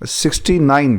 69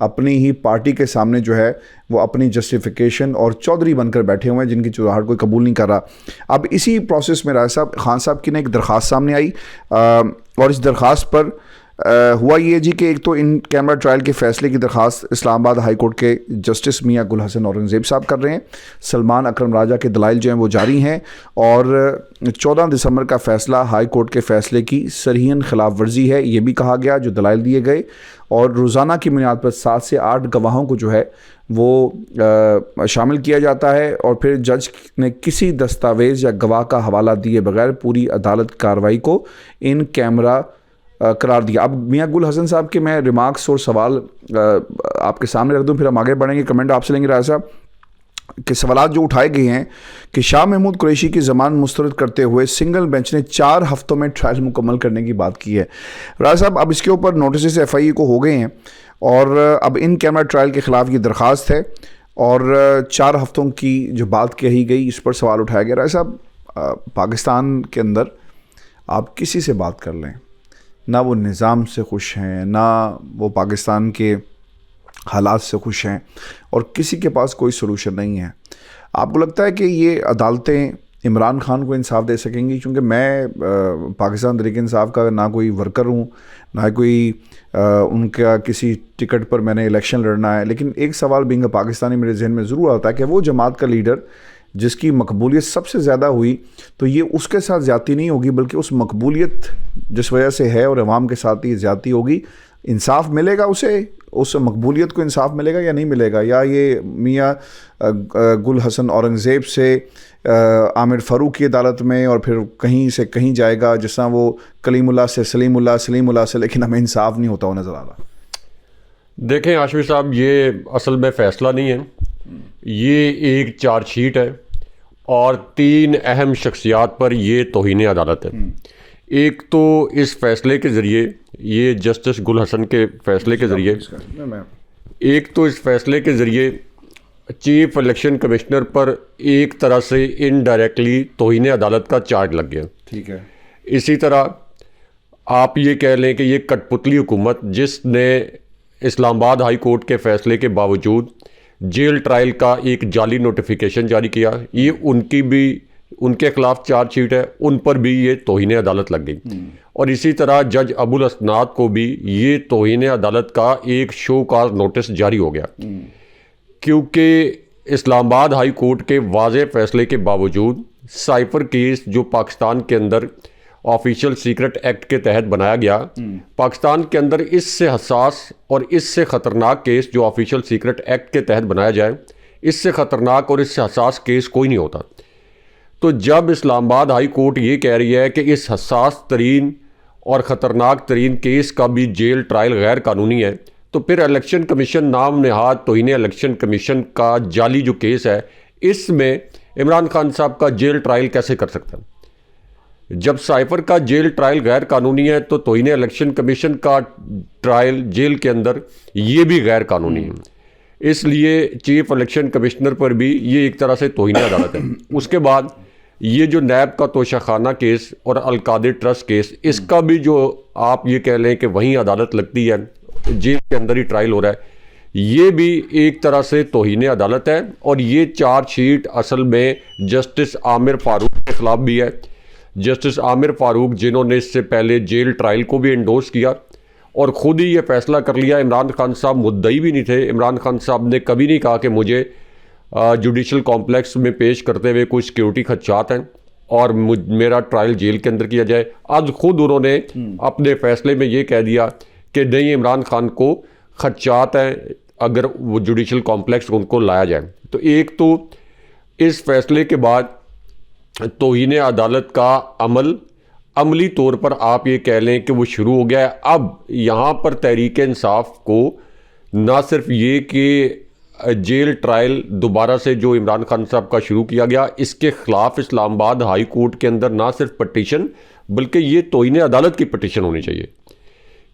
اپنی ہی پارٹی کے سامنے جو ہے وہ اپنی جسٹیفیکیشن اور چودھری بن کر بیٹھے ہوئے ہیں جن کی چودھاڑ کوئی قبول نہیں کر رہا. اب اسی پروسیس میں راجہ صاحب خان صاحب کی نے ایک درخواست سامنے آئی اور اس درخواست پر ہوا یہ جی کہ ایک تو ان کیمرہ ٹرائل کے فیصلے کی درخواست اسلام آباد ہائی کورٹ کے جسٹس میاں گل حسن اورنگزیب صاحب کر رہے ہیں. سلمان اکرم راجہ کے دلائل جو ہیں وہ جاری ہیں اور 14 دسمبر کا فیصلہ ہائی کورٹ کے فیصلے کی صریحاً خلاف ورزی ہے یہ بھی کہا گیا جو دلائل دیے گئے, اور روزانہ کی بنیاد پر 7 سے 8 گواہوں کو جو ہے وہ شامل کیا جاتا ہے اور پھر جج نے کسی دستاویز یا گواہ کا حوالہ دیے بغیر پوری عدالت کارروائی کو ان کیمرہ قرار دیا. اب میاں گل حسن صاحب کے میں ریمارکس اور سوال آپ کے سامنے رکھ دوں, پھر ہم آگے بڑھیں گے. کمنٹ آپ سے لیں گے راجہ صاحب کہ سوالات جو اٹھائے گئے ہیں کہ شاہ محمود قریشی کی ضمانت مسترد کرتے ہوئے سنگل بینچ نے 4 ہفتوں میں ٹرائل مکمل کرنے کی بات کی ہے. راجہ صاحب اب اس کے اوپر نوٹسز ایف آئی اے کو ہو گئے ہیں اور اب ان کیمرہ ٹرائل کے خلاف یہ درخواست ہے اور 4 ہفتوں کی جو بات کہی گئی اس پر سوال اٹھایا گیا. راجہ صاحب پاکستان کے اندر آپ کسی سے بات کر لیں, نہ وہ نظام سے خوش ہیں نہ وہ پاکستان کے حالات سے خوش ہیں اور کسی کے پاس کوئی سلوشن نہیں ہے. آپ کو لگتا ہے کہ یہ عدالتیں عمران خان کو انصاف دے سکیں گی؟ کیونکہ میں پاکستان تحریک انصاف کا نہ کوئی ورکر ہوں نہ کوئی ان کا کسی ٹکٹ پر میں نے الیکشن لڑنا ہے, لیکن ایک سوال بینگ پاکستانی میرے ذہن میں ضرور آتا ہے کہ وہ جماعت کا لیڈر جس کی مقبولیت سب سے زیادہ ہوئی تو یہ اس کے ساتھ زیادتی نہیں ہوگی بلکہ اس مقبولیت جس وجہ سے ہے اور عوام کے ساتھ یہ زیادتی ہوگی, انصاف ملے گا اسے, اس مقبولیت کو انصاف ملے گا یا نہیں ملے گا؟ یا یہ میاں گل حسن اورنگزیب سے عامر فاروق کی عدالت میں اور پھر کہیں سے کہیں جائے گا, جس طرح وہ کلیم اللہ سے سلیم اللہ, سلیم اللہ سے, لیکن ہمیں انصاف نہیں ہوتا وہ نظر آ رہا. دیکھیں ہاشمی صاحب, یہ اصل میں فیصلہ نہیں ہے, یہ ایک چارج شیٹ ہے اور 3 اہم شخصیات پر یہ توہین عدالت ہے. ایک تو اس فیصلے کے ذریعے, یہ جسٹس گل حسن کے فیصلے کے ذریعے, ایک تو اس فیصلے کے ذریعے چیف الیکشن کمشنر پر ایک طرح سے انڈائریکٹلی توہین عدالت کا چارج لگ گیا. ٹھیک ہے. اسی طرح آپ یہ کہہ لیں کہ یہ کٹ پتلی حکومت جس نے اسلام آباد ہائی کورٹ کے فیصلے کے باوجود جیل ٹرائل کا ایک جعلی نوٹیفیکیشن جاری کیا, یہ ان کی بھی ان کے خلاف چارج شیٹ ہے, ان پر بھی یہ توہین عدالت لگ گئی. اور اسی طرح جج ابو الاسناد کو بھی یہ توہین عدالت کا ایک شو کاز نوٹس جاری ہو گیا, کیونکہ اسلام آباد ہائی کورٹ کے واضح فیصلے کے باوجود سائفر کیس جو پاکستان کے اندر آفیشیل سیکرٹ ایکٹ کے تحت بنایا گیا, پاکستان کے اندر اس سے حساس اور اس سے خطرناک کیس جو آفیشیل سیکرٹ ایکٹ کے تحت بنایا جائے, اس سے خطرناک اور اس سے حساس کیس کوئی نہیں ہوتا. تو جب اسلام آباد ہائی کورٹ یہ کہہ رہی ہے کہ اس حساس ترین اور خطرناک ترین کیس کا بھی جیل ٹرائل غیر قانونی ہے, تو پھر الیکشن کمیشن نام نہاد توہین الیکشن کمیشن کا جعلی جو کیس ہے, اس میں عمران خان صاحب کا جیل ٹرائل کیسے کر سکتا ہے؟ جب سائفر کا جیل ٹرائل غیر قانونی ہے تو توہین الیکشن کمیشن کا ٹرائل جیل کے اندر یہ بھی غیر قانونی ہے. اس لیے چیف الیکشن کمشنر پر بھی یہ ایک طرح سے توہین عدالت ہے. اس کے بعد یہ جو نیب کا توشہ خانہ کیس اور القادر ٹرسٹ کیس, اس کا بھی جو آپ یہ کہہ لیں کہ وہیں عدالت لگتی ہے, جیل کے اندر ہی ٹرائل ہو رہا ہے, یہ بھی ایک طرح سے توہین عدالت ہے. اور یہ چارج شیٹ اصل میں جسٹس عامر فاروق کے خلاف بھی ہے. جسٹس عامر فاروق جنہوں نے اس سے پہلے جیل ٹرائل کو بھی انڈورس کیا اور خود ہی یہ فیصلہ کر لیا. عمران خان صاحب مدعی بھی نہیں تھے. عمران خان صاحب نے کبھی نہیں کہا کہ مجھے جوڈیشل کمپلیکس میں پیش کرتے ہوئے کوئی سیکیورٹی خدشات ہیں اور میرا ٹرائل جیل کے اندر کیا جائے. آج خود انہوں نے اپنے فیصلے میں یہ کہہ دیا کہ نہیں, عمران خان کو خدشات ہیں اگر وہ جوڈیشل کمپلیکس ان کو لایا جائے. تو ایک تو اس فیصلے کے بعد توہین عدالت کا عملی طور پر آپ یہ کہہ لیں کہ وہ شروع ہو گیا ہے. اب یہاں پر تحریک انصاف کو نہ صرف یہ کہ جیل ٹرائل دوبارہ سے جو عمران خان صاحب کا شروع کیا گیا, اس کے خلاف اسلام آباد ہائی کورٹ کے اندر نہ صرف پٹیشن بلکہ یہ توہین عدالت کی پٹیشن ہونی چاہیے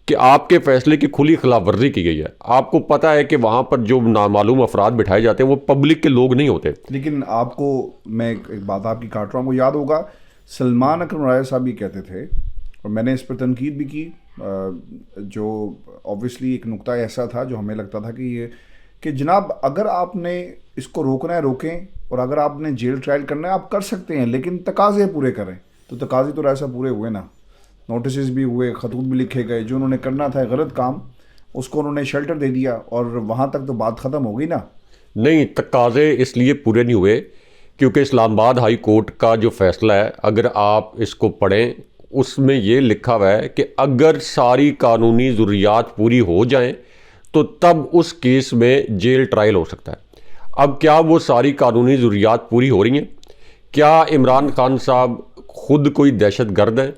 کہ آپ کے فیصلے کی کھلی خلاف ورزی کی گئی ہے. آپ کو پتہ ہے کہ وہاں پر جو نامعلوم افراد بٹھائے جاتے ہیں وہ پبلک کے لوگ نہیں ہوتے. لیکن آپ کو میں ایک بات آپ کی کاٹ رہا ہوں, وہ یاد ہوگا سلمان اکرم راجہ صاحب بھی کہتے تھے اور میں نے اس پر تنقید بھی کی جو آبویسلی ایک نقطہ ایسا تھا جو ہمیں لگتا تھا کہ جناب اگر آپ نے اس کو روکنا ہے روکیں، اور اگر آپ نے جیل ٹرائل کرنا ہے آپ کر سکتے ہیں، لیکن تقاضے پورے کریں. تو تقاضے تو ایسا پورے ہوئے نا، نوٹسز بھی ہوئے، خطوط بھی لکھے گئے، جو انہوں نے کرنا تھا غلط کام اس کو انہوں نے شیلٹر دے دیا، اور وہاں تک تو بات ختم ہو گئی نا. نہیں، تقاضے اس لیے پورے نہیں ہوئے کیونکہ اسلام آباد ہائی کورٹ کا جو فیصلہ ہے اگر آپ اس کو پڑھیں اس میں یہ لکھا ہوا ہے کہ اگر ساری قانونی ضروریات پوری ہو جائیں تو تب اس کیس میں جیل ٹرائل ہو سکتا ہے. اب کیا وہ ساری قانونی ضروریات پوری ہو رہی ہیں؟ کیا عمران خان صاحب خود کوئی دہشت گرد ہیں؟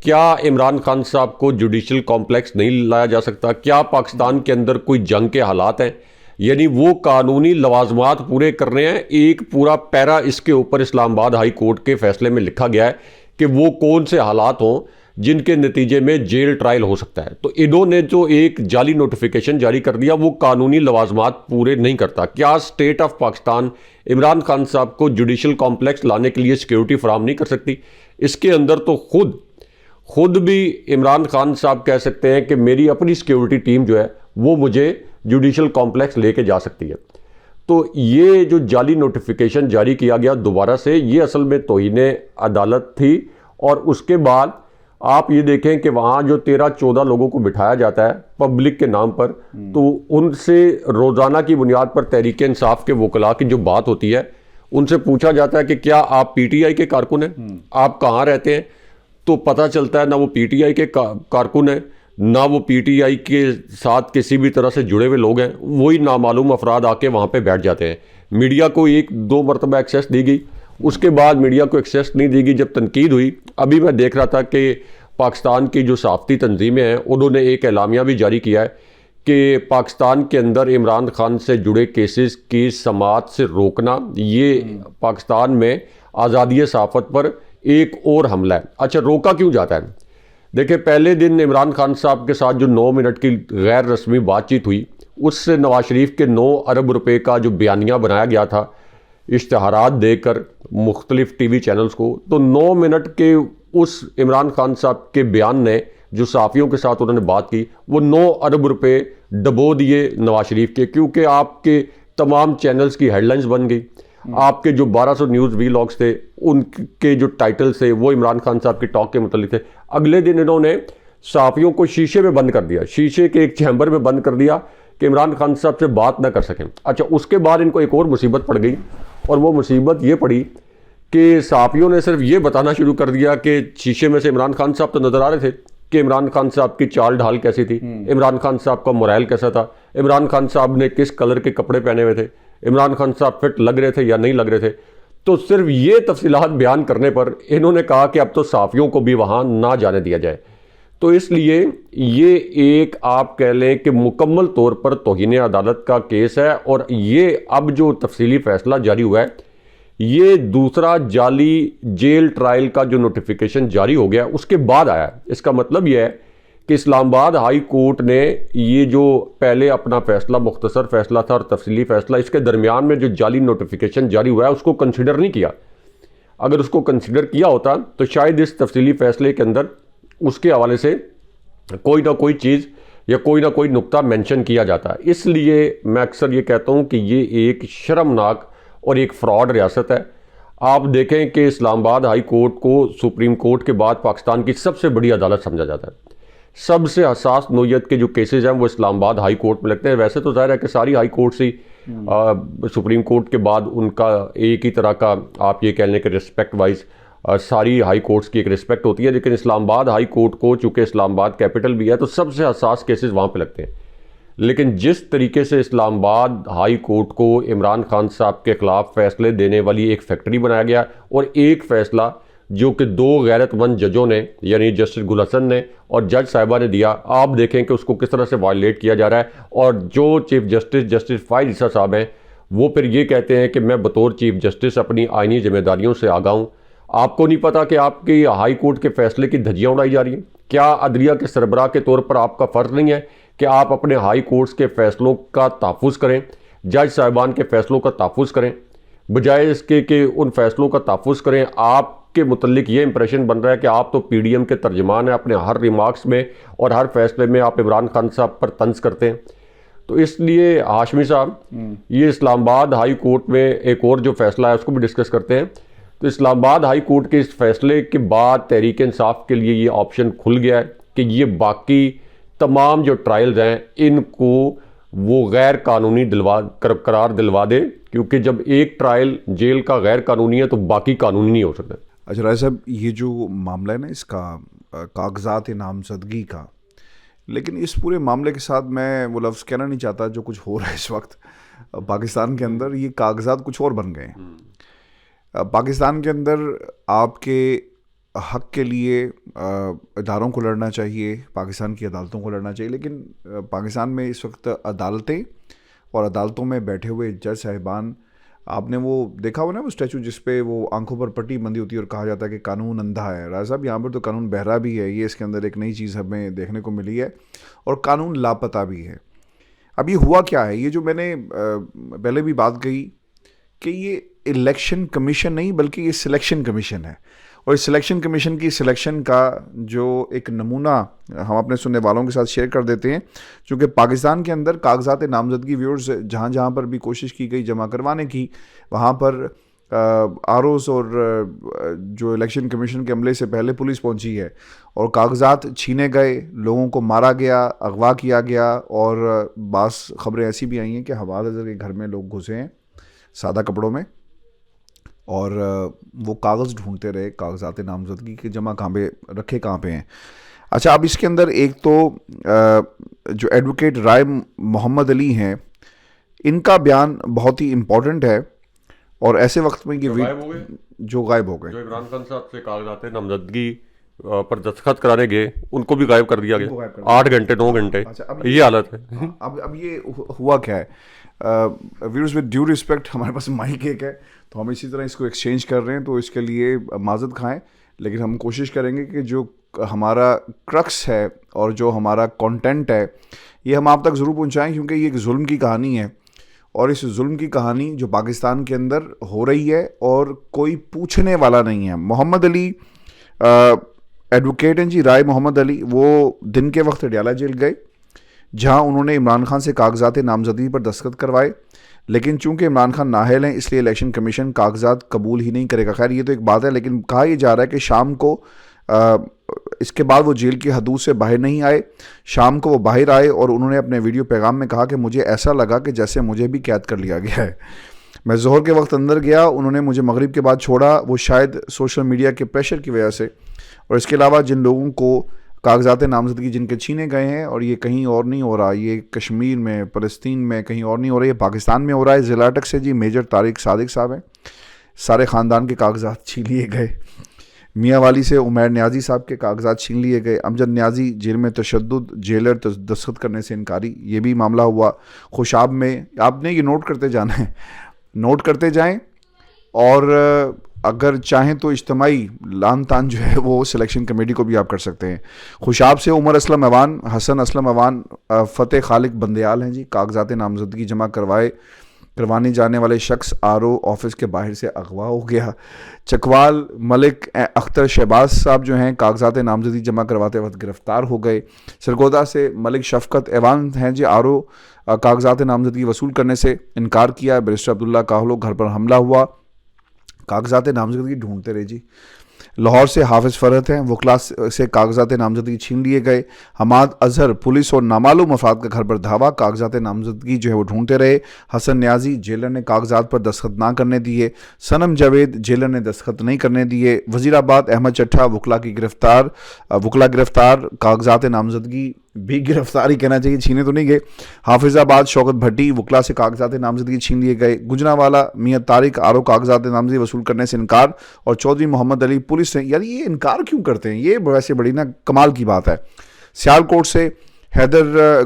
کیا عمران خان صاحب کو جوڈیشل کمپلیکس نہیں لایا جا سکتا؟ کیا پاکستان کے اندر کوئی جنگ کے حالات ہیں؟ یعنی وہ قانونی لوازمات پورے کر رہے ہیں. ایک پورا پیرا اس کے اوپر اسلام آباد ہائی کورٹ کے فیصلے میں لکھا گیا ہے کہ وہ کون سے حالات ہوں جن کے نتیجے میں جیل ٹرائل ہو سکتا ہے. تو انہوں نے جو ایک جعلی نوٹیفیکیشن جاری کر دیا وہ قانونی لوازمات پورے نہیں کرتا. کیا اسٹیٹ آف پاکستان عمران خان صاحب کو جوڈیشل کمپلیکس لانے کے لیے سیکیورٹی فراہم نہیں کر سکتی؟ اس کے اندر تو خود بھی عمران خان صاحب کہہ سکتے ہیں کہ میری اپنی سیکیورٹی ٹیم جو ہے وہ مجھے جوڈیشل کمپلیکس لے کے جا سکتی ہے. تو یہ جو جعلی نوٹیفیکیشن جاری کیا گیا دوبارہ سے، یہ اصل میں توہین عدالت تھی. اور اس کے بعد آپ یہ دیکھیں کہ وہاں جو 13-14 لوگوں کو بٹھایا جاتا ہے پبلک کے نام پر، تو ان سے روزانہ کی بنیاد پر تحریک انصاف کے وکلاء کی جو بات ہوتی ہے ان سے پوچھا جاتا ہے کہ کیا آپ پی ٹی آئی کے کارکن ہیں؟ آپ کہاں رہتے ہیں؟ تو پتہ چلتا ہے نہ وہ پی ٹی آئی کے کارکن ہیں، نہ وہ پی ٹی آئی کے ساتھ کسی بھی طرح سے جڑے ہوئے لوگ ہیں. وہی نامعلوم افراد آ کے وہاں پہ بیٹھ جاتے ہیں. میڈیا کو 1-2 مرتبہ ایکسیس دی گئی، اس کے بعد میڈیا کو ایکسیس نہیں دی گئی. جب تنقید ہوئی، ابھی میں دیکھ رہا تھا کہ پاکستان کی جو صحافتی تنظیمیں ہیں انہوں نے ایک اعلامیہ بھی جاری کیا ہے کہ پاکستان کے اندر عمران خان سے جڑے کیسز کی سماعت سے روکنا یہ پاکستان میں آزادی صحافت پر ایک اور حملہ ہے. اچھا، روکا کیوں جاتا ہے؟ دیکھیں، پہلے دن عمران خان صاحب کے ساتھ جو 9 منٹ کی غیر رسمی بات چیت ہوئی اس سے نواز شریف کے 9 ارب روپے کا جو بیانیہ بنایا گیا تھا اشتہارات دے کر مختلف ٹی وی چینلز کو، تو 9 منٹ کے اس عمران خان صاحب کے بیان نے جو صحافیوں کے ساتھ انہوں نے بات کی وہ 9 ارب روپے ڈبو دیے نواز شریف کے، کیونکہ آپ کے تمام چینلز کی ہیڈ لائنز بن گئی. آپ کے جو 1200 نیوز وی لاگز تھے ان کے جو ٹائٹل تھے وہ عمران خان صاحب کی ٹاک کے متعلق تھے. اگلے دن انہوں نے صحافیوں کو شیشے میں بند کر دیا، شیشے کے ایک چیمبر میں بند کر دیا کہ عمران خان صاحب سے بات نہ کر سکیں. اچھا، اس کے بعد ان کو ایک اور مصیبت پڑ گئی، اور وہ مصیبت یہ پڑی کہ صحافیوں نے صرف یہ بتانا شروع کر دیا کہ شیشے میں سے عمران خان صاحب تو نظر آ رہے تھے کہ عمران خان صاحب کی چال ڈھال کیسی تھی، عمران خان صاحب کا موریل کیسا تھا، عمران خان صاحب نے کس کلر کے کپڑے پہنے ہوئے تھے، عمران خان صاحب فٹ لگ رہے تھے یا نہیں لگ رہے تھے. تو صرف یہ تفصیلات بیان کرنے پر انہوں نے کہا کہ اب تو صحافیوں کو بھی وہاں نہ جانے دیا جائے. تو اس لیے یہ ایک آپ کہہ لیں کہ مکمل طور پر توہین عدالت کا کیس ہے. اور یہ اب جو تفصیلی فیصلہ جاری ہوا ہے یہ دوسرا جعلی جیل ٹرائل کا جو نوٹیفیکیشن جاری ہو گیا اس کے بعد آیا ہے. اس کا مطلب یہ ہے کہ اسلام آباد ہائی کورٹ نے یہ جو پہلے اپنا فیصلہ مختصر فیصلہ تھا اور تفصیلی فیصلہ، اس کے درمیان میں جو جعلی نوٹیفیکیشن جاری ہوا ہے اس کو کنسیڈر نہیں کیا. اگر اس کو کنسیڈر کیا ہوتا تو شاید اس تفصیلی فیصلے کے اندر اس کے حوالے سے کوئی نہ کوئی چیز یا کوئی نہ کوئی نقطہ مینشن کیا جاتا ہے. اس لیے میں اکثر یہ کہتا ہوں کہ یہ ایک شرمناک اور ایک فراڈ ریاست ہے. آپ دیکھیں کہ اسلام آباد ہائی کورٹ کو سپریم کورٹ کے بعد پاکستان کی سب سے بڑی عدالت سمجھا جاتا ہے. سب سے حساس نوعیت کے جو کیسز ہیں وہ اسلام آباد ہائی کورٹ میں لگتے ہیں. ویسے تو ظاہر ہے کہ ساری ہائی کورٹ سے سپریم کورٹ کے بعد ان کا ایک ہی طرح کا آپ یہ کہہ لیں کہ رسپیکٹ وائز ساری ہائی کورٹس کی ایک رسپیکٹ ہوتی ہے، لیکن اسلام آباد ہائی کورٹ کو چونکہ اسلام آباد کیپٹل بھی ہے تو سب سے حساس کیسز وہاں پہ لگتے ہیں. لیکن جس طریقے سے اسلام آباد ہائی کورٹ کو عمران خان صاحب کے خلاف فیصلے دینے والی ایک فیکٹری بنایا گیا، اور ایک فیصلہ جو کہ 2 غیرت مند ججوں نے یعنی جسٹس گل حسن نے اور جج صاحبہ نے دیا، آپ دیکھیں کہ اس کو کس طرح سے وائلیٹ کیا جا رہا ہے. اور جو چیف جسٹس فائز عیسیٰ صاحب ہیں وہ پھر یہ کہتے ہیں کہ میں بطور چیف جسٹس اپنی آئینی ذمہ داریوں سے آگاہ ہوں. آپ کو نہیں پتا کہ آپ کی ہائی کورٹ کے فیصلے کی دھجیاں اڑائی جا رہی ہیں؟ کیا عدلیہ کے سربراہ کے طور پر آپ کا فرض نہیں ہے کہ آپ اپنے ہائی کورٹس کے فیصلوں کا تحفظ کریں، جج صاحبان کے فیصلوں کا تحفظ کریں، بجائے اس کے کہ ان فیصلوں کا تحفظ کریں آپ کے متعلق یہ امپریشن بن رہا ہے کہ آپ تو پی ڈی ایم کے ترجمان ہیں، اپنے ہر ریمارکس میں اور ہر فیصلے میں آپ عمران خان صاحب پر طنز کرتے ہیں. تو اس لیے ہاشمی صاحب یہ اسلام آباد ہائی کورٹ میں ایک اور جو فیصلہ ہے اس کو بھی ڈسکس کرتے ہیں. تو اسلام آباد ہائی کورٹ کے اس فیصلے کے بعد تحریک انصاف کے لیے یہ آپشن کھل گیا ہے کہ یہ باقی تمام جو ٹرائلز ہیں ان کو وہ غیر قانونی قرار دلوا دے، کیونکہ جب ایک ٹرائل جیل کا غیر قانونی ہے تو باقی قانونی نہیں ہو سکتا. اچھا رائے صاحب، یہ جو معاملہ ہے نا اس کا کاغذات نامزدگی کا، لیکن اس پورے معاملے کے ساتھ میں وہ لفظ کہنا نہیں چاہتا جو کچھ ہو رہا ہے اس وقت پاکستان کے اندر. یہ کاغذات کچھ اور بن گئے ہیں. پاکستان کے اندر آپ کے حق کے لیے اداروں کو لڑنا چاہیے، پاکستان کی عدالتوں کو لڑنا چاہیے، لیکن پاکستان میں اس وقت عدالتیں اور عدالتوں میں بیٹھے ہوئے جج صاحبان، آپ نے وہ دیکھا ہو نا وہ اسٹیچو جس پہ وہ آنکھوں پر پٹی بندھی ہوتی ہے اور کہا جاتا ہے کہ قانون اندھا ہے. راجہ صاحب یہاں پر تو قانون بہرا بھی ہے. یہ اس کے اندر ایک نئی چیز ہمیں دیکھنے کو ملی ہے، اور قانون لاپتہ بھی ہے. اب یہ ہوا کیا ہے؟ یہ جو میں نے پہلے بھی بات کہی کہ یہ الیکشن کمیشن نہیں بلکہ یہ سلیکشن کمیشن ہے، اور اس سلیکشن کمیشن کی سلیکشن کا جو ایک نمونہ ہم اپنے سننے والوں کے ساتھ شیئر کر دیتے ہیں. چونکہ پاکستان کے اندر کاغذات نامزدگی ویورز جہاں جہاں پر بھی کوشش کی گئی جمع کروانے کی، وہاں پر آر اوز اور جو الیکشن کمیشن کے عملے سے پہلے پولیس پہنچی ہے اور کاغذات چھینے گئے، لوگوں کو مارا گیا، اغوا کیا گیا، اور بعض خبریں ایسی بھی آئی ہیں کہ حوالہ کے گھر میں لوگ گھسے ہیں سادہ کپڑوں میں، اور وہ کاغذ ڈھونڈتے رہے کاغذات نامزدگی کے جمع کہاں پہ رکھے کہاں پہ ہیں. اچھا، اب اس کے اندر ایک تو جو ایڈوکیٹ رائے محمد علی ہیں، ان کا بیان بہت ہی امپورٹنٹ ہے، اور ایسے وقت میں یہ جو غائب ہو گئے، جو عمران خان صاحب سے کاغذات نامزدگی پر دستخط کرانے گئے، ان کو بھی غائب کر دیا گیا. 8 گھنٹے 9 گھنٹے یہ حالت ہے. اب یہ ہوا کیا ہے؟ ویورز ود ڈیو ریسپیکٹ، ہمارے پاس مائک ایک ہے تو ہم اسی طرح اس کو ایکسچینج کر رہے ہیں، تو اس کے لیے معذرت کھائیں، لیکن ہم کوشش کریں گے کہ جو ہمارا کرکس ہے اور جو ہمارا کانٹینٹ ہے یہ ہم آپ تک ضرور پہنچائیں، کیونکہ یہ ایک ظلم کی کہانی ہے، اور اس ظلم کی کہانی جو پاکستان کے اندر ہو رہی ہے اور کوئی پوچھنے والا نہیں ہے. محمد علی ایڈوکیٹ ہیں جی، رائے محمد علی، وہ دن کے وقت ڈیالہ جیل گئے جہاں انہوں نے عمران خان سے کاغذات نامزدگی پر دستخط کروائے، لیکن چونکہ عمران خان نااہل ہیں اس لیے الیکشن کمیشن کاغذات قبول ہی نہیں کرے گا. خیر یہ تو ایک بات ہے، لیکن کہا یہ جا رہا ہے کہ شام کو اس کے بعد وہ جیل کی حدود سے باہر نہیں آئے. شام کو وہ باہر آئے اور انہوں نے اپنے ویڈیو پیغام میں کہا کہ مجھے ایسا لگا کہ جیسے مجھے بھی قید کر لیا گیا ہے. میں ظہر کے وقت اندر گیا، انہوں نے مجھے مغرب کے بعد چھوڑا، وہ شاید سوشل میڈیا کے پریشر کی وجہ سے، اور اس کے علاوہ جن لوگوں کو کاغذات نامزدگی جن کے چھینے گئے ہیں، اور یہ کہیں اور نہیں ہو رہا، یہ کشمیر میں، فلسطین میں، کہیں اور نہیں ہو رہا، یہ پاکستان میں ہو رہا ہے. ضلع اٹک سے جی میجر طارق صادق صاحب ہیں، سارے خاندان کے کاغذات چھین لیے گئے. میاں والی سے عمیر نیازی صاحب کے کاغذات چھین لیے گئے. امجد نیازی جیل میں تشدد، جیلر دستخط کرنے سے انکاری، یہ بھی معاملہ ہوا. خوشاب میں، آپ نے یہ نوٹ کرتے جانا ہے، نوٹ کرتے جائیں، اور اگر چاہیں تو اجتماعی لان تان جو ہے وہ سلیکشن کمیٹی کو بھی آپ کر سکتے ہیں. خوشاب سے عمر اسلم ایوان، حسن اسلم ایوان، فتح خالق بندیال ہیں جی، کاغذات نامزدگی جمع کروانے جانے والے شخص آر او آفس کے باہر سے اغوا ہو گیا. چکوال ملک اختر شہباز صاحب جو ہیں کاغذات نامزدگی جمع کرواتے وقت گرفتار ہو گئے. سرگودا سے ملک شفقت ایوان ہیں جی، آر او کاغذات نامزدگی وصول کرنے سے انکار کیا. بیرسٹر عبداللہ کاہلو، گھر پر حملہ ہوا، کاغذات نامزدگی ڈھونڈتے رہے جی. لاہور سے حافظ فرحت ہیں، وکلا سے کاغذات نامزدگی چھین لیے گئے. حماد اظہر، پولیس اور نامعلوم افراد کا گھر پر دھاوا، کاغذات نامزدگی جو ہے وہ ڈھونڈتے رہے. حسن نیازی، جیلر نے کاغذات پر دستخط نہ کرنے دیے. صنم جاوید، جیلر نے دستخط نہیں کرنے دیے. وزیرآباد احمد چٹھا، وکلا گرفتار، کاغذات نامزدگی بھی گرفتاری کہنا چاہیے، چھینے تو نہیں گئے. حافظ آباد شوکت بھٹی، وکلا سے کاغذات نامزدگی چھین لیے گئے. گجرانوالا میاں طارق، آر او کاغذات نامزدگی وصول کرنے سے انکار. اور چودھری محمد علی، پولیس نے، یار یہ انکار کیوں کرتے ہیں؟ یہ ویسے بڑی نا کمال کی بات ہے. سیالکوٹ سے حیدر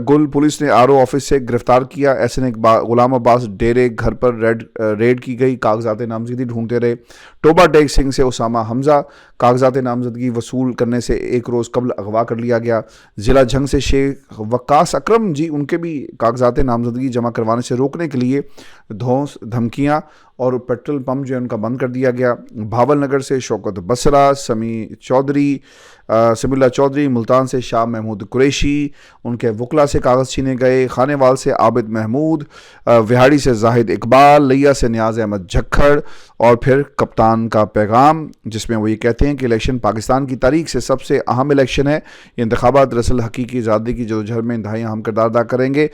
گل، پولیس نے آر او آفس سے گرفتار کیا. ایس این غلام عباس ڈیرے گھر پر ریڈ کی گئی، کاغذات نامزدگی ڈھونڈتے رہے. ٹوبا ٹیک سنگھ سے اسامہ حمزہ، کاغذات نامزدگی وصول کرنے سے ایک روز قبل اغوا کر لیا گیا. ضلع جھنگ سے شیخ وقاص اکرم جی، ان کے بھی کاغذات نامزدگی جمع کروانے سے روکنے کے لیے دھمکیاں اور پیٹرول پمپ جو ہے ان کا بند کر دیا گیا. بھاول نگر سے شوکت بسرا, سمیع اللہ چودھری, ملتان سے شاہ محمود قریشی, ان کے وکلا سے کاغذ چھینے گئے. خانے وال سے عابد محمود, وہاڑی سے زاہد اقبال, لیا سے نیاز احمد جھکھڑ. اور پھر کپتان کا پیغام جس میں وہ یہ کہتے ہیں کہ الیکشن پاکستان کی تاریخ سے سب سے اہم الیکشن ہے. یہ انتخابات دراصل حقیقی آزادی کی جدوجہد میں انتہائی اہم کردار ادا کریں گے.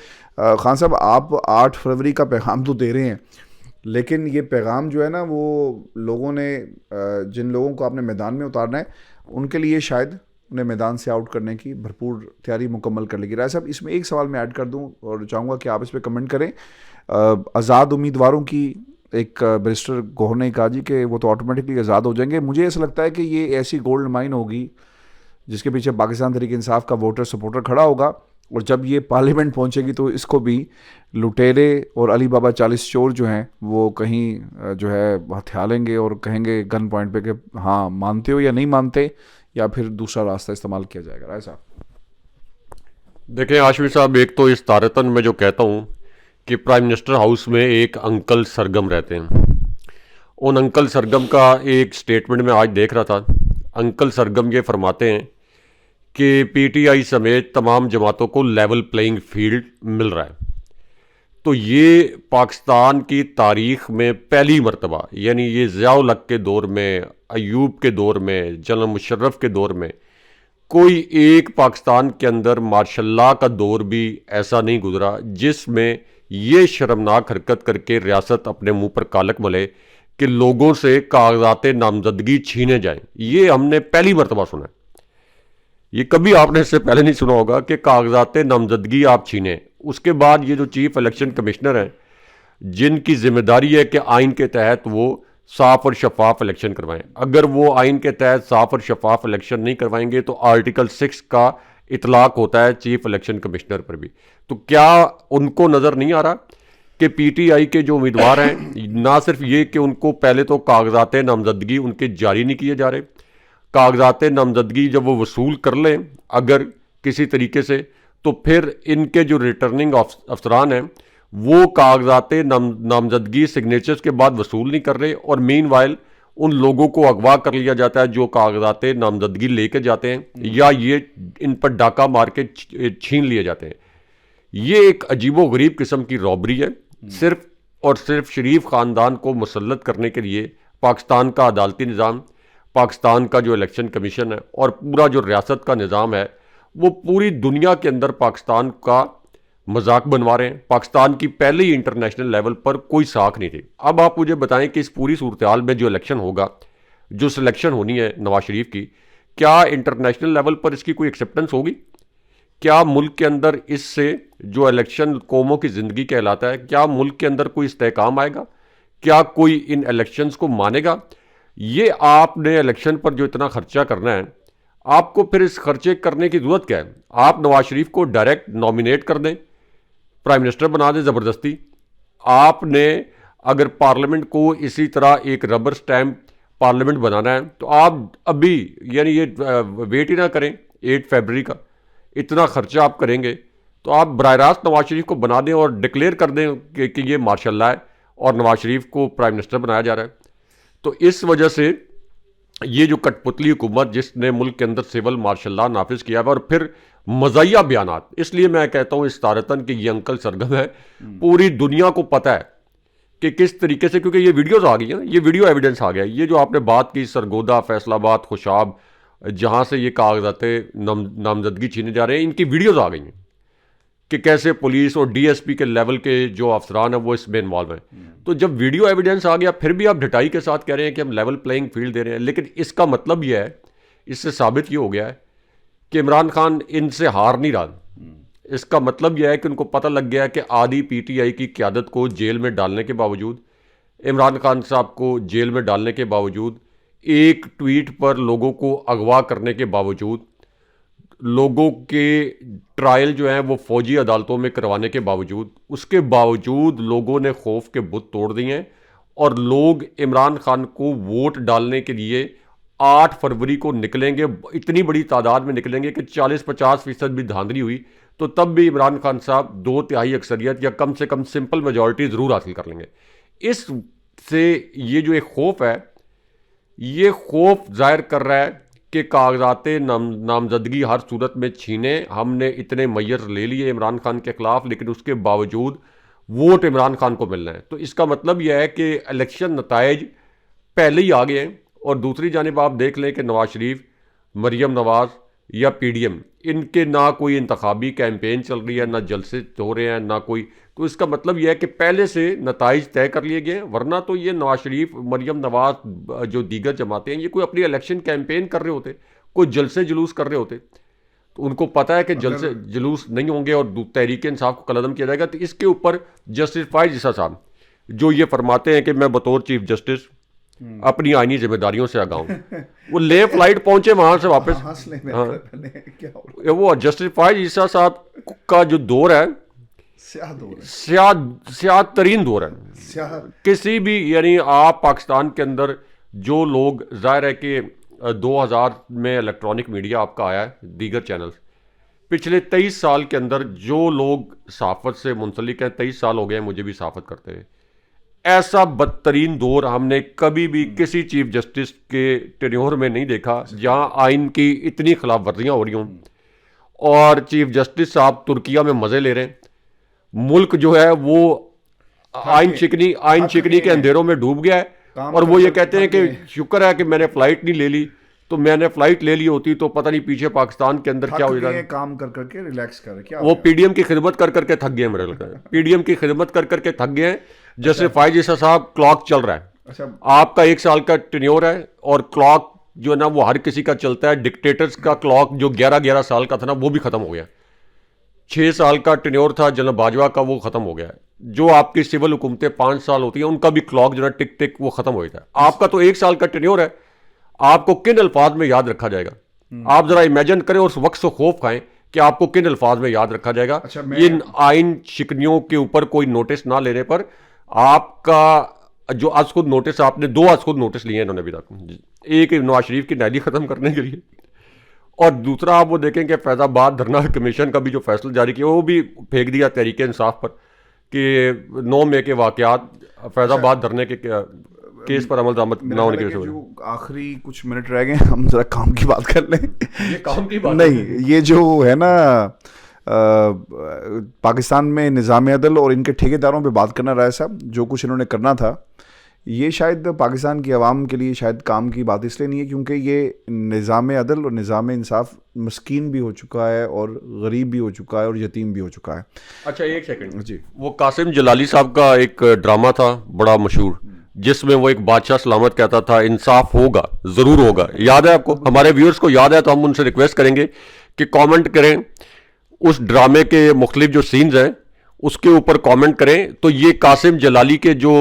خان صاحب, آپ 8 فروری کا پیغام تو دے رہے ہیں, لیکن یہ پیغام جو ہے نا وہ لوگوں نے, جن لوگوں کو آپ نے میدان میں اتارنا ہے ان کے لیے شاید انہیں میدان سے آؤٹ کرنے کی بھرپور تیاری مکمل کر لے گی. رائے صاحب, اس میں ایک سوال میں ایڈ کر دوں اور چاہوں گا کہ آپ اس پہ کمنٹ کریں. آزاد امیدواروں کی ایک بیرسٹر گوہر نے کہا جی کہ وہ تو آٹومیٹکلی آزاد ہو جائیں گے. مجھے ایسا لگتا ہے کہ یہ ایسی گولڈ مائن ہوگی جس کے پیچھے پاکستان تحریک انصاف کا ووٹر سپورٹر کھڑا ہوگا, اور جب یہ پارلیمنٹ پہنچے گی تو اس کو بھی لٹیرے اور علی بابا 40 چور جو ہیں وہ کہیں جو ہے ہتھیا لیں گے اور کہیں گے گن پوائنٹ پہ کہ ہاں مانتے ہو یا نہیں مانتے, یا پھر دوسرا راستہ استعمال کیا جائے گا. رائے صاحب, دیکھیں ہاشمی صاحب, ایک تو اس تارتن میں جو کہتا ہوں کہ پرائم منسٹر ہاؤس میں ایک انکل سرگم رہتے ہیں. ان انکل سرگم کا ایک سٹیٹمنٹ میں آج دیکھ رہا تھا. انکل سرگم یہ فرماتے ہیں کہ پی ٹی آئی سمیت تمام جماعتوں کو لیول پلینگ فیلڈ مل رہا ہے. تو یہ پاکستان کی تاریخ میں پہلی مرتبہ, یعنی یہ ضیاء الحق کے دور میں, ایوب کے دور میں, جنرل مشرف کے دور میں کوئی ایک پاکستان کے اندر ماشاء اللہ کا دور بھی ایسا نہیں گزرا جس میں یہ شرمناک حرکت کر کے ریاست اپنے منہ پر کالک ملے کہ لوگوں سے کاغذات نامزدگی چھینے جائیں. یہ ہم نے پہلی مرتبہ سنا ہے. یہ کبھی آپ نے اس سے پہلے نہیں سنا ہوگا کہ کاغذات نامزدگی آپ چھینیں. اس کے بعد یہ جو چیف الیکشن کمشنر ہیں جن کی ذمہ داری ہے کہ آئین کے تحت وہ صاف اور شفاف الیکشن کروائیں, اگر وہ آئین کے تحت صاف اور شفاف الیکشن نہیں کروائیں گے تو آرٹیکل 6 کا اطلاق ہوتا ہے چیف الیکشن کمشنر پر بھی. تو کیا ان کو نظر نہیں آ رہا کہ پی ٹی آئی کے جو امیدوار ہیں, نہ صرف یہ کہ ان کو پہلے تو کاغذات نامزدگی ان کے جاری نہیں کیے جا رہے, کاغذات نامزدگی جب وہ وصول کر لیں اگر کسی طریقے سے, تو پھر ان کے جو ریٹرننگ افسران ہیں وہ کاغذات نامزدگی سگنیچرز کے بعد وصول نہیں کر رہے, اور مین وائل ان لوگوں کو اغوا کر لیا جاتا ہے جو کاغذات نامزدگی لے کے جاتے ہیں, یا یہ ان پر ڈاکہ مار کے چھین لیے جاتے ہیں. یہ ایک عجیب و غریب قسم کی رابری ہے, صرف اور صرف شریف خاندان کو مسلط کرنے کے لیے پاکستان کا عدالتی نظام, پاکستان کا جو الیکشن کمیشن ہے اور پورا جو ریاست کا نظام ہے وہ پوری دنیا کے اندر پاکستان کا مذاق بنوا رہے ہیں. پاکستان کی پہلے ہی انٹرنیشنل لیول پر کوئی ساکھ نہیں تھی. اب آپ مجھے بتائیں کہ اس پوری صورتحال میں جو الیکشن ہوگا, جو سلیکشن ہونی ہے نواز شریف کی, کیا انٹرنیشنل لیول پر اس کی کوئی ایکسیپٹنس ہوگی؟ کیا ملک کے اندر اس سے جو الیکشن قوموں کی زندگی کہلاتا ہے, کیا ملک کے اندر کوئی استحکام آئے گا؟ کیا کوئی ان الیکشنز کو مانے گا؟ یہ آپ نے الیکشن پر جو اتنا خرچہ کرنا ہے, آپ کو پھر اس خرچے کرنے کی ضرورت کیا ہے؟ آپ نواز شریف کو ڈائریکٹ نامینیٹ کر دیں, پرائم منسٹر بنا دیں زبردستی. آپ نے اگر پارلیمنٹ کو اسی طرح ایک ربر سٹیمپ پارلیمنٹ بنانا ہے تو آپ ابھی یعنی یہ ویٹ ہی نہ کریں 8 فیبرری کا. اتنا خرچہ آپ کریں گے تو آپ براہ راست نواز شریف کو بنا دیں اور ڈکلیئر کر دیں کہ یہ ماشاء اللہ ہے اور نواز شریف کو پرائم منسٹر بنایا جا رہا ہے. تو اس وجہ سے یہ جو کٹ پتلی حکومت جس نے ملک کے اندر سول مارشل لا نافذ کیا ہے, اور پھر مزاحیہ بیانات, اس لیے میں کہتا ہوں استارتاً کہ یہ انکل سرگم ہے, پوری دنیا کو پتہ ہے کہ کس طریقے سے, کیونکہ یہ ویڈیوز آ گئی ہیں, یہ ویڈیو ایویڈنس آ گیا. یہ جو آپ نے بات کی سرگودا, فیصل آباد, خوشاب, جہاں سے یہ کاغذات نامزدگی چھینے جا رہے ہیں, ان کی ویڈیوز آ گئی ہیں کہ کیسے پولیس اور ڈی ایس پی کے لیول کے جو افسران ہیں وہ اس میں انوالو ہیں. تو جب ویڈیو ایویڈنس آ گیا پھر بھی آپ ڈھٹائی کے ساتھ کہہ رہے ہیں کہ ہم لیول پلینگ فیلڈ دے رہے ہیں. لیکن اس کا مطلب یہ ہے, اس سے ثابت یہ ہو گیا ہے کہ عمران خان ان سے ہار نہیں رہا. اس کا مطلب یہ ہے کہ ان کو پتہ لگ گیا ہے کہ آدھی پی ٹی آئی کی قیادت کو جیل میں ڈالنے کے باوجود, عمران خان صاحب کو جیل میں ڈالنے کے باوجود, ایک ٹویٹ پر لوگوں کو اغوا کرنے کے باوجود, لوگوں کے ٹرائل جو ہیں وہ فوجی عدالتوں میں کروانے کے باوجود, اس کے باوجود لوگوں نے خوف کے بت توڑ دیے ہیں, اور لوگ عمران خان کو ووٹ ڈالنے کے لیے 8 فروری کو نکلیں گے. اتنی بڑی تعداد میں نکلیں گے کہ 40-50% بھی دھاندلی ہوئی تو تب بھی عمران خان صاحب 2/3 اکثریت یا کم سے کم سمپل میجورٹی ضرور حاصل کر لیں گے. اس سے یہ جو ایک خوف ہے، یہ خوف ظاہر کر رہا ہے کہ کاغذات نامزدگی ہر صورت میں چھینے، ہم نے اتنے میئر لے لیے عمران خان کے خلاف لیکن اس کے باوجود ووٹ عمران خان کو ملنا ہے. تو اس کا مطلب یہ ہے کہ الیکشن نتائج پہلے ہی آ گئے ہیں. اور دوسری جانب آپ دیکھ لیں کہ نواز شریف، مریم نواز یا پی ڈی ایم، ان کے نہ کوئی انتخابی کیمپین چل رہی ہے، نہ جلسے ہو رہے ہیں، نہ کوئی. تو اس کا مطلب یہ ہے کہ پہلے سے نتائج طے کر لیے گئے ہیں. ورنہ تو یہ نواز شریف، مریم نواز، جو دیگر جماعتیں ہیں، یہ کوئی اپنی الیکشن کیمپین کر رہے ہوتے، کوئی جلسے جلوس کر رہے ہوتے. تو ان کو پتہ ہے کہ جلسے جلوس نہیں ہوں گے اور تحریک انصاف کو قلعدم کیا جائے گا. تو اس کے اوپر جسٹس فائز عیسیٰ صاحب جو یہ فرماتے ہیں کہ میں بطور چیف جسٹس اپنی آئینی ذمہ داریوں سے آگاہ ہوں، وہ لے فلائٹ پہنچے وہاں سے واپس. وہ جسٹس فائز عیسیٰ صاحب کا جو دور ہے سیاہ ترین دور ہے. کسی بھی، یعنی آپ پاکستان کے اندر جو لوگ، ظاہر ہے کہ 2000 میں الیکٹرانک میڈیا آپ کا آیا ہے، دیگر چینلز، پچھلے 23 سال کے اندر جو لوگ صحافت سے منسلک ہیں، 23 سال ہو گئے ہیں مجھے بھی صحافت کرتے ہوئے، ایسا بدترین دور ہم نے کبھی بھی کسی چیف جسٹس کے ٹینیور میں نہیں دیکھا جہاں آئین کی اتنی خلاف ورزیاں ہو رہی ہوں. اور چیف جسٹس صاحب ترکیہ میں مزے لے رہے ہیں. ملک جو ہے وہ آئین چکنی کے اندھیروں میں ڈوب گیا ہے. اور وہ یہ کہتے ہیں کہ شکر ہے کہ میں نے فلائٹ نہیں لے لی، تو میں نے فلائٹ لے لی ہوتی تو پتہ نہیں پیچھے پاکستان کے اندر کیا ہو جاتا ہے. کام کر کے ریلیکس کر کے وہ پی ڈی ایم کی خدمت کر کے تھک گئے. میرے لگتا ہے پی ڈی ایم کی خدمت کر کے تھک گئے ہیں. جیسے فائز عیسیٰ صاحب، کلاک چل رہا ہے، آپ کا 1 سال کا ٹینیور ہے اور کلاک جو ہے نا وہ ہر کسی کا چلتا ہے. ڈکٹیٹرز کا کلاک جو 11 سال کا تھا نا وہ بھی ختم ہو گیا. 6 سال کا ٹینیور تھا جنرل باجوہ کا، وہ ختم ہو گیا ہے. جو آپ کی سول حکومتیں 5 سال ہوتی ہیں ان کا بھی کلاک جو ہے ٹک ٹک وہ ختم ہو جاتا ہے. آپ کا تو 1 سال کا ٹینیور ہے. آپ کو کن الفاظ میں یاد رکھا جائے گا؟ آپ ذرا امیجن کریں اور اس وقت سے خوف کھائیں کہ آپ کو کن الفاظ میں یاد رکھا جائے گا. ان آئین شکنیوں کے اوپر کوئی نوٹس نہ لینے پر آپ کا جو از خود نوٹس، آپ نے 2 از خود نوٹس لیے ہیں انہوں نے ابھی تک. ایک نواز شریف کی نیلی ختم کرنے کے لیے، اور دوسرا آپ وہ دیکھیں کہ فیض آباد دھرنا کمیشن کا بھی جو فیصلہ جاری کیا وہ بھی پھینک دیا تحریک انصاف پر کہ 9 مئی کے واقعات فیض آباد دھرنے کے کیس پر عمل درآمد نہ ہونے کی وجہ سے. آخری کچھ منٹ رہ گئے، ہم ذرا کام کی بات کر لیں. یہ کام کی بات نہیں، یہ جو ہے نا پاکستان میں نظام عدل اور ان کے ٹھیکیداروں پہ بات کرنا رائے صاحب، جو کچھ انہوں نے کرنا تھا، یہ شاید پاکستان کی عوام کے لیے شاید کام کی بات اس لیے نہیں ہے کیونکہ یہ نظام عدل اور نظام انصاف مسکین بھی ہو چکا ہے اور غریب بھی ہو چکا ہے اور یتیم بھی ہو چکا ہے. اچھا ایک سیکنڈ جی، وہ قاسم جلالی صاحب کا ایک ڈرامہ تھا بڑا مشہور جس میں وہ ایک بادشاہ سلامت کہتا تھا انصاف ہوگا، ضرور ہوگا. یاد ہے آپ کو؟ ہمارے ویورز کو یاد ہے تو ہم ان سے ریکویسٹ کریں گے کہ کامنٹ کریں اس ڈرامے کے مختلف جو سینز ہیں اس کے اوپر کامنٹ کریں. تو یہ قاسم جلالی کے جو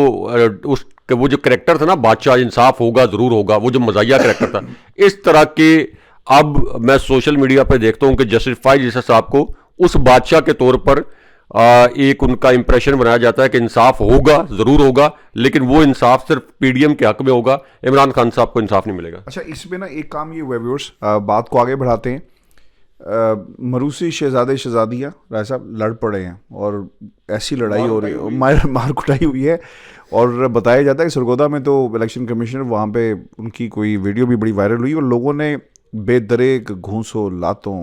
وہ جو کریکٹر تھا نا، بادشاہ انصاف ہوگا ضرور ہوگا، وہ جو مزاحیہ کریکٹر تھا، اس طرح کے اب میں سوشل میڈیا پہ دیکھتا ہوں کہ جسٹس فائز عیسیٰ صاحب کو اس بادشاہ کے طور پر ایک ان کا امپریشن بنایا جاتا ہے کہ انصاف ہوگا ضرور ہوگا، لیکن وہ انصاف صرف پی ڈی ایم کے حق میں ہوگا، عمران خان صاحب کو انصاف نہیں ملے گا. اچھا اس میں نا ایک کام یہ ہوا ویورز، بات کو آگے بڑھاتے ہیں. مروسی شہزادے شہزادیاں رائے صاحب لڑ پڑے ہیں اور ایسی لڑائی ہو رہی ہے، مار کٹائی ہوئی ہے. اور بتایا جاتا ہے کہ سرگودا میں تو الیکشن کمیشنر وہاں پہ ان کی کوئی ویڈیو بھی بڑی وائرل ہوئی اور لوگوں نے بے دریغ گھونسوں، لاتوں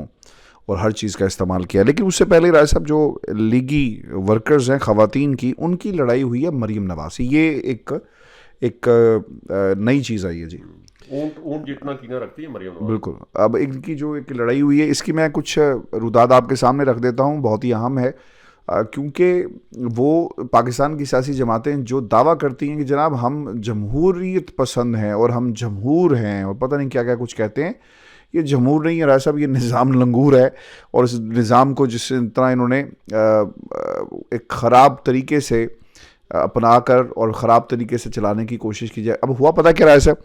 اور ہر چیز کا استعمال کیا. لیکن اس سے پہلے رائے صاحب جو لیگی ورکرز ہیں خواتین کی، ان کی لڑائی ہوئی ہے مریم نواز سے. یہ ایک نئی چیز آئی ہے جی. اونٹ جتنا کینہ رکھتی ہے مریم نواز. بالکل. اب ان کی جو ایک لڑائی ہوئی ہے اس کی میں کچھ روداد آپ کے سامنے رکھ دیتا ہوں، بہت ہی اہم ہے کیونکہ وہ پاکستان کی سیاسی جماعتیں جو دعویٰ کرتی ہیں کہ جناب ہم جمہوریت پسند ہیں اور ہم جمہور ہیں اور پتہ نہیں کیا کیا کچھ کہتے ہیں. یہ جمہور نہیں ہے رائے صاحب، یہ نظام لنگور ہے. اور اس نظام کو جس طرح انہوں نے ایک خراب طریقے سے اپنا کر اور خراب طریقے سے چلانے کی کوشش کی جائے. اب ہوا پتہ کیا رائے صاحب،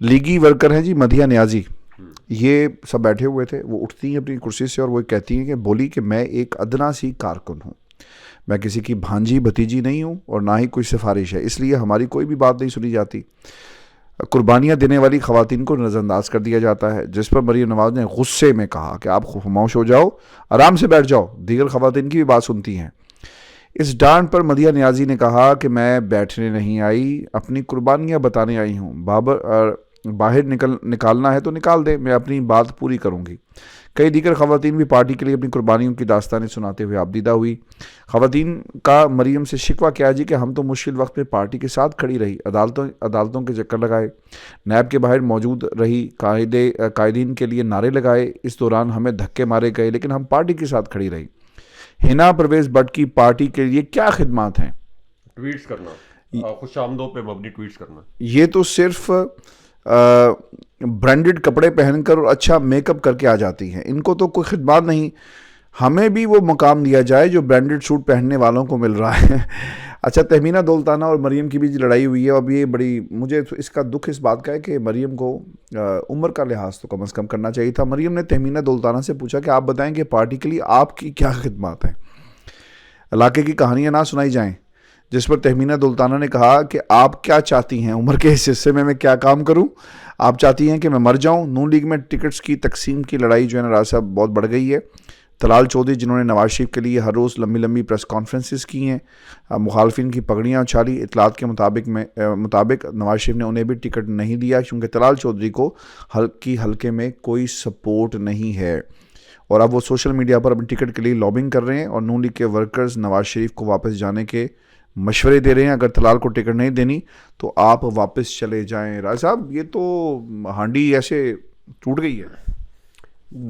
لیگی ورکر ہیں جی مدیحہ نیازی، یہ سب بیٹھے ہوئے تھے. وہ اٹھتی ہیں اپنی کرسی سے اور وہ کہتی ہیں کہ بولی کہ میں ایک ادنا سی کارکن ہوں، میں کسی کی بھانجی بھتیجی نہیں ہوں اور نہ ہی کوئی سفارش ہے، اس لیے ہماری کوئی بھی بات نہیں سنی جاتی. قربانیاں دینے والی خواتین کو نظر انداز کر دیا جاتا ہے. جس پر مریم نواز نے غصے میں کہا کہ آپ خاموش ہو جاؤ، آرام سے بیٹھ جاؤ، دیگر خواتین کی بھی بات سنتی ہیں. اس ڈانٹ پر مدیحہ نیازی نے کہا کہ میں بیٹھنے نہیں آئی، اپنی قربانیاں بتانے آئی ہوں، باہر نکالنا ہے تو نکال دے، میں اپنی بات پوری کروں گی۔ کئی دیگر خواتین بھی پارٹی کے لیے اپنی قربانیوں کی داستانیں سناتے ہوئے آبدیدہ ہوئی۔ خواتین کا مریم سے شکوہ کیا جی کہ ہم تو مشکل وقت میں پارٹی کے ساتھ کھڑی رہی، عدالتوں کے چکر لگائے، نیب کے باہر موجود رہی، قائدین کے لیے نعرے لگائے، اس دوران ہمیں دھکے مارے گئے لیکن ہم پارٹی کے ساتھ کھڑی رہی۔ حنا پرویز بٹ کی پارٹی کے لیے کیا خدمات ہیں؟ ٹویٹس کرنا، خوش آمدوں پہ مبنی ٹویٹس کرنا۔ یہ تو صرف برانڈڈ کپڑے پہن کر اور اچھا میک اپ کر کے آ جاتی ہیں، ان کو تو کوئی خدمات نہیں۔ ہمیں بھی وہ مقام دیا جائے جو برانڈڈ سوٹ پہننے والوں کو مل رہا ہے۔ اچھا، تہمینہ دولتانہ اور مریم کی بھی لڑائی ہوئی ہے، اب یہ بڑی، مجھے اس کا دکھ اس بات کا ہے کہ مریم کو عمر کا لحاظ تو کم از کم کرنا چاہیے تھا۔ مریم نے تہمینہ دولتانہ سے پوچھا کہ آپ بتائیں کہ پارٹی کے لیے آپ کی کیا خدمات ہیں، علاقے کی کہانیاں نہ سنائی جائیں، جس پر تہمینہ دولتانہ نے کہا کہ آپ کیا چاہتی ہیں، عمر کے اس حصے میں کیا کام کروں؟ آپ چاہتی ہیں کہ میں مر جاؤں؟ نون لیگ میں ٹکٹس کی تقسیم کی لڑائی جو ہے نا راج صاحب بہت بڑھ گئی ہے۔ طلال چودھری جنہوں نے نواز شریف کے لیے ہر روز لمبی پریس کانفرنسز کی ہیں، مخالفین کی پگڑیاں اچھالی، اطلاعات کے مطابق نواز شریف نے انہیں بھی ٹکٹ نہیں دیا کیونکہ طلال چودھری کو حلقے میں کوئی سپورٹ نہیں ہے، اور اب وہ سوشل میڈیا پر اپنی ٹکٹ کے لیے لابنگ کر رہے ہیں اور نون لیگ کے ورکرز نواز شریف کو واپس جانے کے مشورے دے رہے ہیں۔ اگر طلال کو ٹکٹ نہیں دینی تو آپ واپس چلے جائیں۔ راج صاحب یہ تو ہانڈی ایسے ٹوٹ گئی ہے۔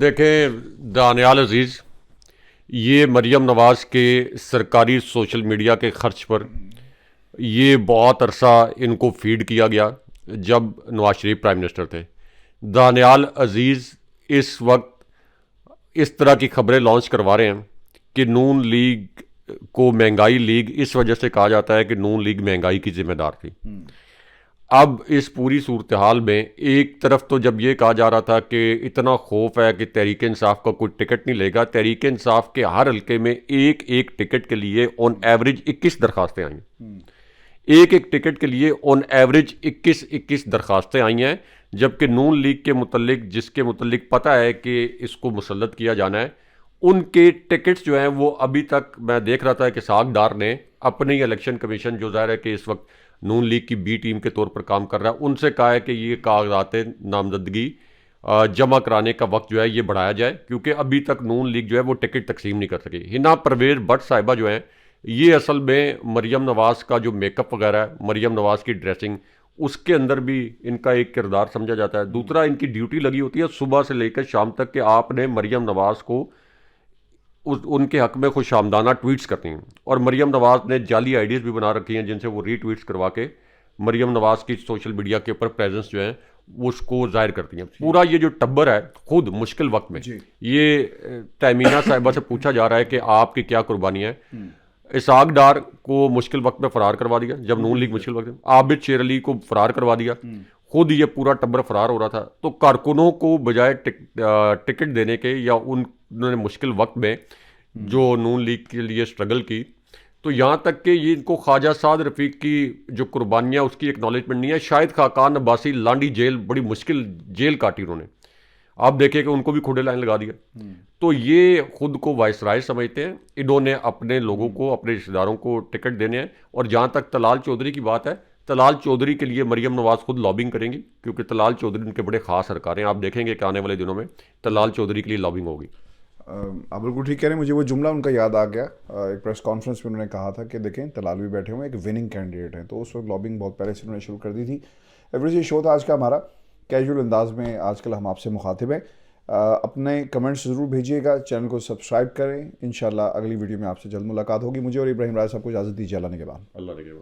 دیکھیں دانیال عزیز، یہ مریم نواز کے سرکاری سوشل میڈیا کے خرچ پر یہ بہت عرصہ ان کو فیڈ کیا گیا جب نواز شریف پرائم منسٹر تھے۔ دانیال عزیز اس وقت اس طرح کی خبریں لانچ کروا رہے ہیں کہ نون لیگ کو مہنگائی لیگ اس وجہ سے کہا جاتا ہے کہ نون لیگ مہنگائی کی ذمہ دار تھی۔ اب اس پوری صورتحال میں ایک طرف تو جب یہ کہا جا رہا تھا کہ اتنا خوف ہے کہ تحریک انصاف کا کوئی ٹکٹ نہیں لے گا، تحریک انصاف کے ہر حلقے میں ایک ٹکٹ کے لیے آن ایوریج 21 درخواستیں آئی ہیں، ایک ٹکٹ کے لیے آن ایوریج 21 درخواستیں آئی ہیں، جبکہ نون لیگ کے متعلق جس کے متعلق پتہ ہے کہ اس کو مسلط کیا جانا ہے، ان کے ٹکٹس جو ہیں وہ ابھی تک میں دیکھ رہا تھا کہ اسحاق ڈار نے اپنی الیکشن کمیشن جو ظاہر ہے کہ اس وقت نون لیگ کی بی ٹیم کے طور پر کام کر رہا ہے، ان سے کہا ہے کہ یہ کاغذات نامزدگی جمع کرانے کا وقت جو ہے یہ بڑھایا جائے، کیونکہ ابھی تک نون لیگ جو ہے وہ ٹکٹ تقسیم نہیں کر سکی۔ حنا پرویز بٹ صاحبہ جو ہیں یہ اصل میں مریم نواز کا جو میک اپ وغیرہ ہے، مریم نواز کی ڈریسنگ، اس کے اندر بھی ان کا ایک کردار سمجھا جاتا ہے۔ دوسرا، ان کی ڈیوٹی لگی ہوتی ہے صبح سے لے کر شام تک کہ آپ نے مریم نواز کو ان کے حق میں خوش آمدانہ ٹویٹس کرتی ہیں، اور مریم نواز نے جعلی آئی ڈیز بھی بنا رکھی ہیں جن سے وہ ری ٹویٹس کروا کے مریم نواز کی سوشل میڈیا کے اوپر پریزنس جو ہے اس کو ظاہر کرتی ہیں۔ پورا یہ جو ٹبر ہے خود مشکل وقت میں یہ تہمینہ صاحبہ سے پوچھا جا رہا ہے کہ آپ کی کیا قربانی ہے۔ اسحاق ڈار کو مشکل وقت میں فرار کروا دیا جب نون لیگ مشکل وقت میں، عابد شیر علی کو فرار کروا دیا، خود یہ پورا ٹبر فرار ہو رہا تھا۔ تو کارکنوں کو بجائے ٹکٹ دینے کے یا انہوں نے مشکل وقت میں جو نون لیگ کے لیے اسٹرگل کی، تو یہاں تک کہ یہ ان کو خواجہ سعد رفیق کی جو قربانیاں اس کی ایکنالجمنٹ نہیں ہے۔ شاہد خاقان عباسی لانڈی جیل، بڑی مشکل جیل کاٹی انہوں نے، آپ دیکھیں کہ ان کو بھی کھوڑے لائن لگا دیا۔ تو یہ خود کو وائس رائے سمجھتے ہیں، انہوں نے اپنے لوگوں کو، اپنے رشتہ داروں کو ٹکٹ دینے ہیں۔ اور جہاں تک طلال چودھری کی بات ہے، طلال چودھری کے لیے مریم نواز خود لابنگ کریں گی، کیونکہ طلال چودھری ان کے بڑے خاص سرکار ہیں۔ آپ دیکھیں گے کہ آنے والے دنوں میں طلال چودھری کے لیے لابنگ ہوگی۔ آپ بالکل ٹھیک کہہ رہے ہیں، مجھے وہ جملہ ان کا یاد آ گیا، ایک پریس کانفرنس میں انہوں نے کہا تھا کہ دیکھیں طلال بھی بیٹھے ہوئے ایک وننگ کینڈیڈیٹ ہیں، تو اس وقت لابنگ بہت پہلے سے انہوں نے شروع کر دی تھی۔ ایوریج یہ شو تھا آج کا ہمارا، کیجول انداز میں آج کل ہم آپ سے مخاطب ہیں۔ اپنے کمنٹس ضرور بھیجیے گا، چینل کو سبسکرائب کریں، انشاءاللہ اگلی ویڈیو میں آپ سے جلد ملاقات ہوگی۔ مجھے اور ابراہیم راج صاحب کو اجازت دیجیے، اللہ نگہبان۔ اللہ نگہبان۔